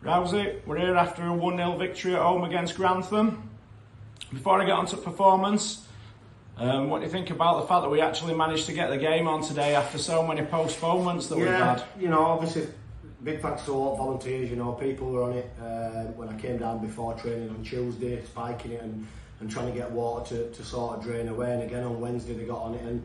Rousey, we're here after a 1-0 victory at home against Grantham. Before I get on to performance, what do you think about the fact that we actually managed to get the game on today after so many postponements that we've had? You know, obviously, big thanks to all volunteers. You know, people were on it when I came down before training on Tuesday, spiking it and trying to get water to sort of drain away. And again on Wednesday they got on it.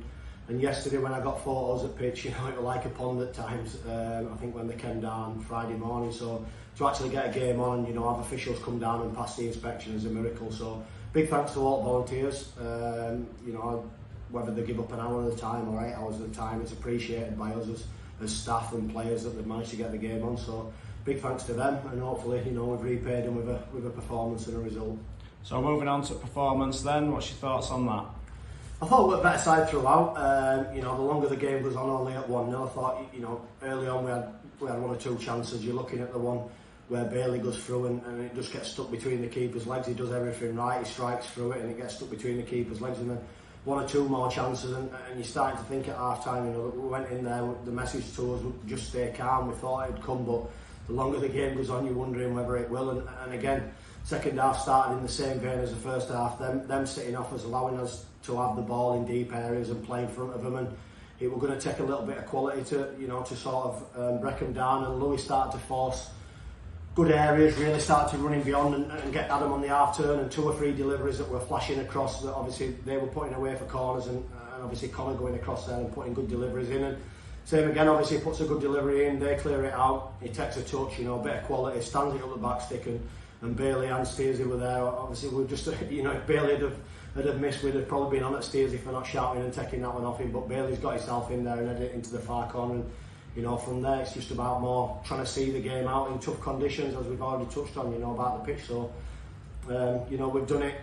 And yesterday when I got photos at pitch, you know, it was like a pond at times. I think when they came down Friday morning. So to actually get a game on and, you know, have officials come down and pass the inspection is a miracle. So big thanks to all volunteers. You know, whether they give up an hour at a time or 8 hours at a time, it's appreciated by us as staff and players that they've managed to get the game on. So big thanks to them, and hopefully, you know, we've repaid them with a performance and a result. So moving on to performance then, what's your thoughts on that? I thought we were better side throughout. You know, the longer the game goes on, only at 1-0. I thought, you know, early on we had 1 or 2 chances. You're looking at the one where Bailey goes through and it just gets stuck between the keeper's legs. He does everything right, he strikes through it and it gets stuck between the keeper's legs, and then 1 or 2 more chances and you're starting to think at half time, you know, that we went in there, the message to us would just stay calm. We thought it'd come, but the longer the game goes on, you're wondering whether it will. And again, second half started in the same vein as the first half. Them sitting off us, allowing us to have the ball in deep areas and play in front of them, and it was going to take a little bit of quality to, you know, to sort of break them down. And Louis started to force good areas, really started to running beyond and get Adam on the half turn, and 2 or 3 deliveries that were flashing across that obviously they were putting away for corners, and obviously Connor going across there and putting good deliveries in. And same again, obviously he puts a good delivery in, they clear it out, he takes a touch, you know, a bit of quality, stands it up the back stick, and Bailey and Steersy were there. Obviously we've just, you know, if Bailey had have missed, we'd have probably been on at Steersy for not shouting and taking that one off him, but Bailey's got himself in there and headed it into the far corner. And, you know, from there it's just about more trying to see the game out in tough conditions, as we've already touched on, you know, about the pitch. So, you know, we've done it.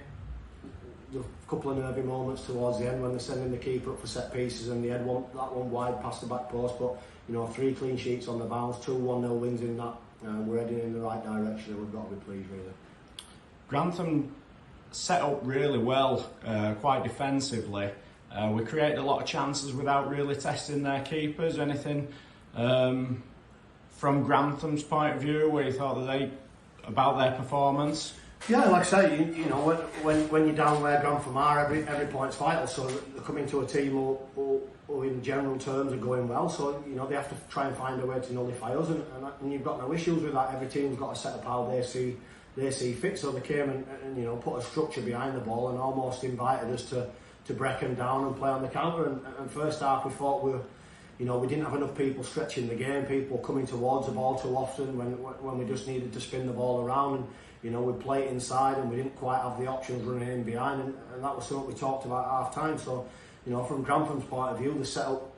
A couple of nervy moments towards the end when they're sending the keeper up for set pieces and they had that one wide past the back post. But, you know, 3 clean sheets on the bounce, 2 1-0 wins in that. We're heading in the right direction and we've got to be pleased, really. Grantham set up really well, quite defensively. We created a lot of chances without really testing their keepers. Anything from Grantham's point of view where you thought that about their performance? Yeah, like I say, you know, when you're down where Grantham are, every point's vital. So they're coming to a team who in general terms are going well. So, you know, they have to try and find a way to nullify us, and you've got no issues with that. Every team's got to set up how they see fit. So they came and you know, put a structure behind the ball and almost invited us to break them down and play on the counter. And first half we thought we didn't have enough people stretching the game, people coming towards the ball too often when we just needed to spin the ball around. And, you know, we'd play it inside and we didn't quite have the options running in behind, and that was something we talked about at half time. So, you know, from Grantham's point of view, the setup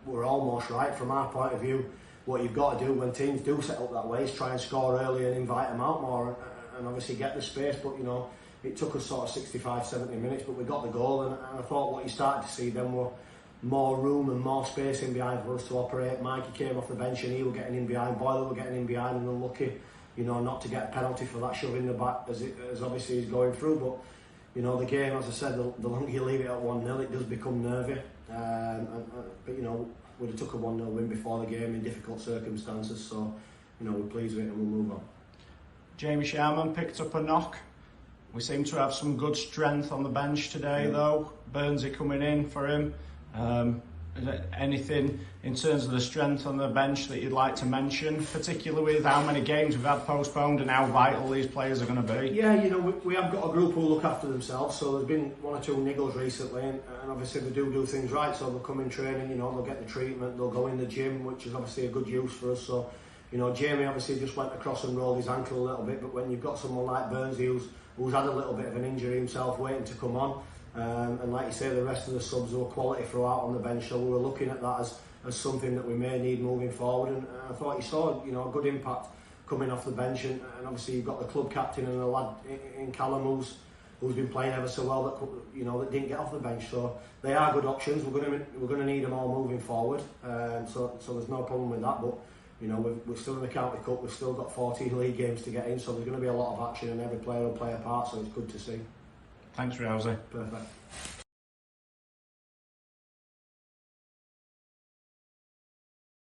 were almost right. From our point of view, what you've got to do when teams do set up that way is try and score early and invite them out more and obviously get the space. But, you know, it took us sort of 65, 70 minutes, but we got the goal, and I thought what you started to see then were more room and more space in behind for us to operate. Mikey came off the bench and he was getting in behind, Boyle were getting in behind, and unlucky, you know, not to get a penalty for that shove in the back as obviously he's going through. But, you know, the game, as I said, the longer you leave it at 1-0, it does become nervy. But, you know, we'd have took a 1-0 win before the game in difficult circumstances, so, you know, we're pleased with it and we'll move on. Jamie Sharman picked up a knock. We seem to have some good strength on the bench today, though. Burnsy coming in for him. Is there anything in terms of the strength on the bench that you'd like to mention, particularly with how many games we've had postponed and how vital these players are going to be? Yeah, you know, we have got a group who look after themselves, so there's been 1 or 2 niggles recently, and obviously they do things right, so they'll come in training, you know, they'll get the treatment, they'll go in the gym, which is obviously a good use for us. So, you know, Jamie obviously just went across and rolled his ankle a little bit, but when you've got someone like Burnsy who's had a little bit of an injury himself waiting to come on, and like you say, the rest of the subs were quality throughout on the bench, so we were looking at that as something that we may need moving forward. And I thought you saw, you know, a good impact coming off the bench, and obviously you've got the club captain and a lad in Callum who's been playing ever so well that, you know, that didn't get off the bench. So they are good options. We're going to need them all moving forward. So there's no problem with that. But, you know, we're still in the County Cup. We've still got 14 league games to get in, so there's going to be a lot of action, and every player will play a part. So it's good to see. Thanks, Rousey. Perfect.